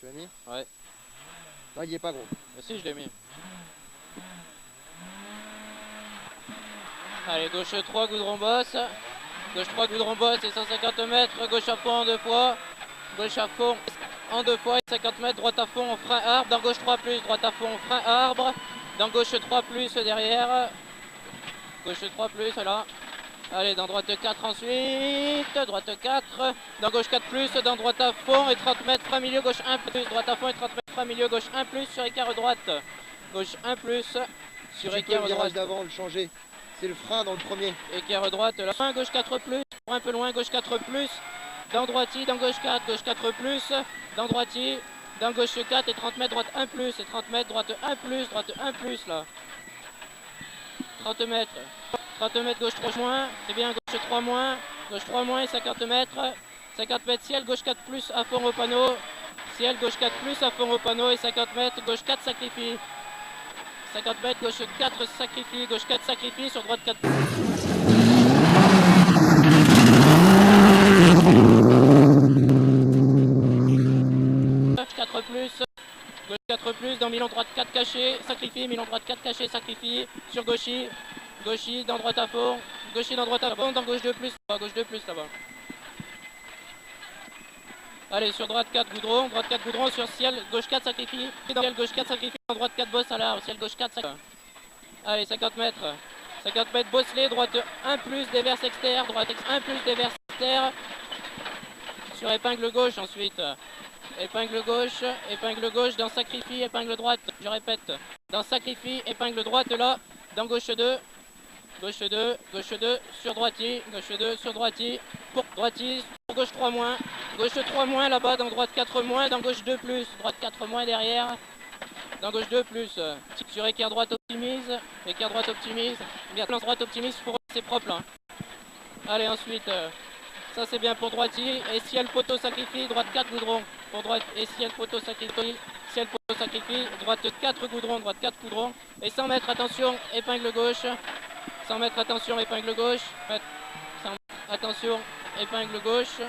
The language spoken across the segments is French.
Tu l'as mis? Ouais. Non, il y est pas gros. Mais si, je l'ai mis. Allez, gauche 3, goudron bosse. Gauche 3, goudron bosse et 150 mètres. Gauche à fond en deux fois. Gauche à fond en deux fois et 50 mètres. Droite à fond en frein arbre. Dans gauche 3 plus. Droite à fond en frein arbre. Dans gauche 3 plus derrière. Gauche 3 plus, voilà. Allez, dans droite 4 ensuite. Droite 4. Dans gauche 4 plus. Dans droite à fond et 30 mètres. Frein milieu. Gauche 1 plus. Droite à fond et 30 mètres. Frein milieu. Gauche 1 plus sur écart droite. Gauche 1 plus sur écart droite. D'avant, le changer. C'est le frein dans le premier. Écart droite, là. Gauche 4 plus, un peu loin, gauche 4 plus, dans droitier, dans gauche 4 plus, dans droitier, dans gauche 4 et 30 mètres, droite 1 plus, et 30 mètres, droite 1 plus, droite 1 plus, là. 30 mètres, gauche 3 moins, c'est bien, gauche 3 moins, gauche 3 moins et 50 mètres, ciel, gauche 4 plus à fond au panneau, ciel, gauche 4 plus à fond au panneau et 50 mètres, gauche 4 sacrifie. 50 mètres, gauche 4 sacrifie, gauche 4 sacrifie, sur droite 4 plus. Gauche 4 plus, dans Milan droite 4 caché, sacrifie, Milan droite 4 caché, sacrifie, sur gauchy, gauchy, dans droite à fond, gauchy dans droite à fond, dans gauche 2 plus, gauche 2 plus là-bas. Allez, sur droite 4 goudron sur ciel, gauche 4 sacrifie, dans ciel, gauche 4 sacrifie, dans droite 4 bosse à l'arbre, ciel gauche 4 sacrifie. Allez, 50 mètres, bosselet, droite 1 plus, déverse externe, droite 1 plus, déverse externe, sur épingle gauche ensuite. Épingle gauche, dans sacrifie, épingle droite, je répète, dans sacrifie, épingle droite là, dans gauche 2, sur droitier, pour droitier, sur gauche 3 moins là-bas, dans droite 4 moins, dans gauche 2 plus, droite 4 moins derrière, dans gauche 2 plus, sur écart droite optimise, bien droite optimise, pour c'est propre là. Allez ensuite, ça c'est bien pour droitier, et ciel poteau sacrifie, droite 4 goudron, pour droite, et ciel poteau sacrifie, droite 4 goudron, et 100 mètres, attention, épingle gauche, 100 mètres, attention, épingle gauche, 100 mètres, attention, épingle gauche,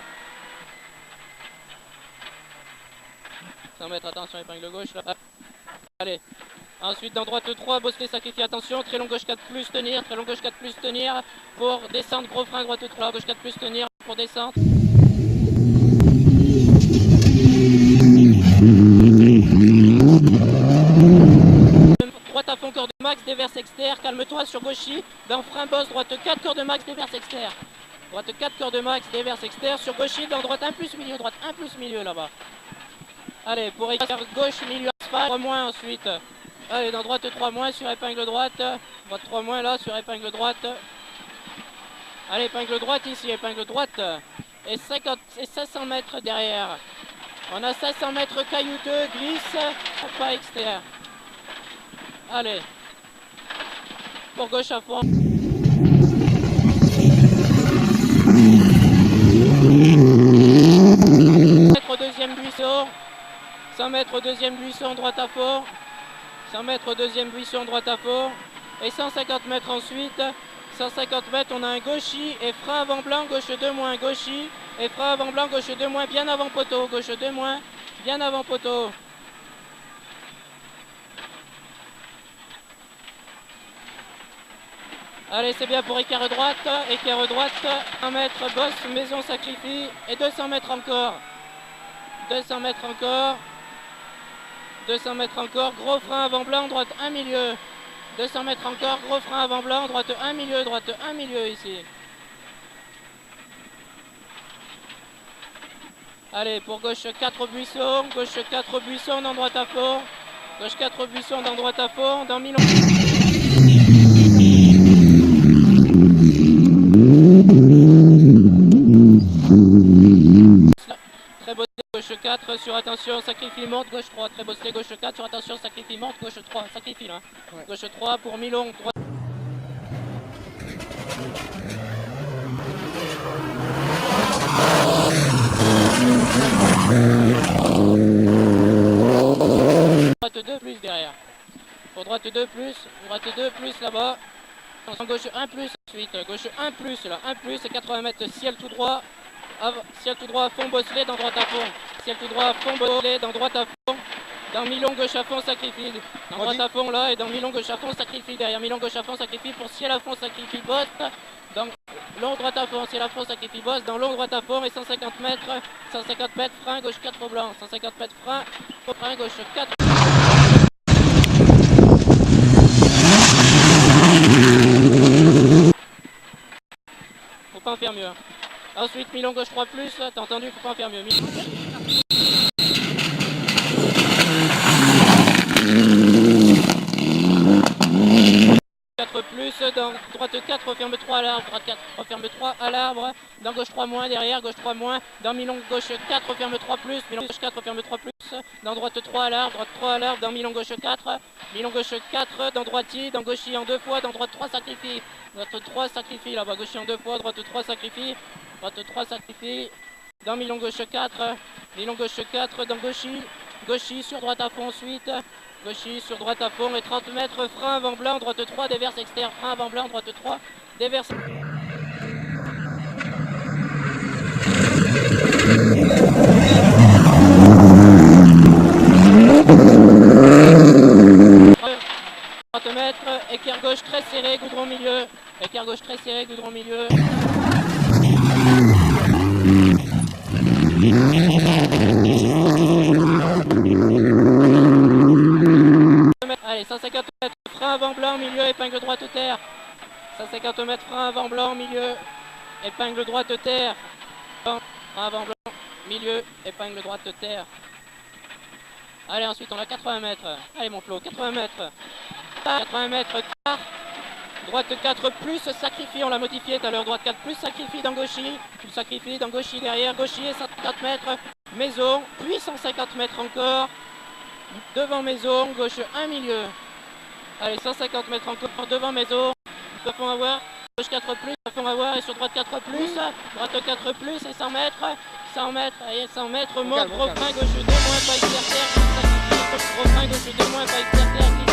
100 mètres, attention, épingle gauche, là. Allez, ensuite dans droite 3, bosselet sacrifie, attention, très long gauche 4 plus tenir, pour descendre, gros frein, droite 3, gauche 4 plus tenir, pour descendre. Droite à fond, corde max, déverse externe, calme-toi sur gauchy, dans frein bosse, droite 4, corde max, déverse externe. Droite 4, corde max, déverse externe, sur gauchy, dans droite 1 plus milieu, là-bas. Allez, pour écart gauche, milieu, asphalte, 3 moins ensuite. Allez, dans droite 3 moins, sur épingle droite, 3 moins là, sur épingle droite. Allez, épingle droite ici, et 500 mètres derrière. On a 500 mètres caillouteux, glisse, pas externe. Allez, pour gauche à fond. 100 mètres deuxième buisson, droite à fond. 100 mètres deuxième buisson, droite à fond. Et 150 mètres ensuite. 150 mètres, on a un gauchy et frein avant blanc, gauche 2 moins, gauchy. Et frein avant blanc, gauche 2 moins, bien avant poteau, gauche 2 moins, bien avant poteau. Allez, c'est bien pour écart droite, 1 mètre, bosse, maison, sacrifie, et 200 mètres encore. 200 mètres encore, gros frein avant blanc, droite 1 milieu. 200 mètres encore, gros frein avant blanc, droite 1 milieu ici. Allez, pour gauche 4 buissons, dans droite à fond. Gauche 4 buissons, dans droite à fond, dans Milan. Très beau gauche 4 sur attention, sacrifie monte, gauche 3, très beau gauche 4 sur attention, sacrifie monte, gauche 3, sacrifie là. Ouais. Gauche 3 pour Milon, droite. Droite 2 plus derrière. Pour droite 2 plus là-bas. Gauche 1 plus ensuite, gauche 1 plus là, 1 plus et 80 mètres ciel tout droit. ciel tout droit à fond, bosselet dans droite à fond. Ciel tout droit à fond, bosselet dans droite à fond. Dans mi-long gauche à fond, sacrifie. Dans droite à fond là et dans mi-long gauche à fond, sacrifie. Derrière mi-long gauche à fond, sacrifie. Pour ciel à fond, sacrifie, bosse. Dans long droite à fond, ciel à fond, sacrifie, bosse. Dans long droite à fond et 150 mètres, frein, gauche 4 au blanc. 150 mètres, frein, gauche 4. Faut pas en faire mieux. Ensuite, mi-long gauche 3+, t'as entendu, faut pas en faire mieux. Dans droite 4, referme 3 à l'arbre, droite 4, referme 3 à l'arbre, dans gauche 3 moins, derrière, gauche 3 moins, dans mi-long gauche 4, referme 3+, mi-long gauche 4, referme 3+, dans droite 3 à l'arbre, droite 3 à l'arbre, dans mi-long gauche 4, mi-long gauche 4, dans droiti, dans gauchi en 2 fois, dans droite 3 sacrifie, droite 3 sacrifie, là-bas gauchi en 2 fois, droite 3 sacrifie, dans mi-long gauche 4, dans gauchi sur droite à fond ensuite, gauchi sur droite à fond et 30 mètres, frein avant blanc, droite 3, déverse externe, frein avant blanc, droite 3, déverse. Équerre gauche très serré, goudron milieu. Équerre gauche très serré, goudron milieu. Allez, 150 mètres, frein avant blanc, milieu, épingle droite terre. 150 mètres, frein avant blanc, milieu, épingle droite terre. Frein avant blanc, milieu, épingle droite terre. Allez, ensuite on a 80 mètres. Allez mon Flo, 80 mètres. 80 mètres, quart. Droite 4 plus, sacrifie, on l'a modifié tout à l'heure. Droite 4 plus, sacrifie dans gauchi. Tu le sacrifies dans gauchi derrière, gauchi et 150 mètres. Maison, puis 150 mètres encore. Devant maison, gauche 1 milieu. Allez, 150 mètres encore devant maison. Plafond à voir. Gauche 4 plus, plafond à voir et sur droite 4 plus. Droite 4 plus et 100 mètres. 100 mètres, allez, 100 mètres. Mode, refrain, gauche 2 moins, pas externe. Refrain, gauche 2 moins, pas externe.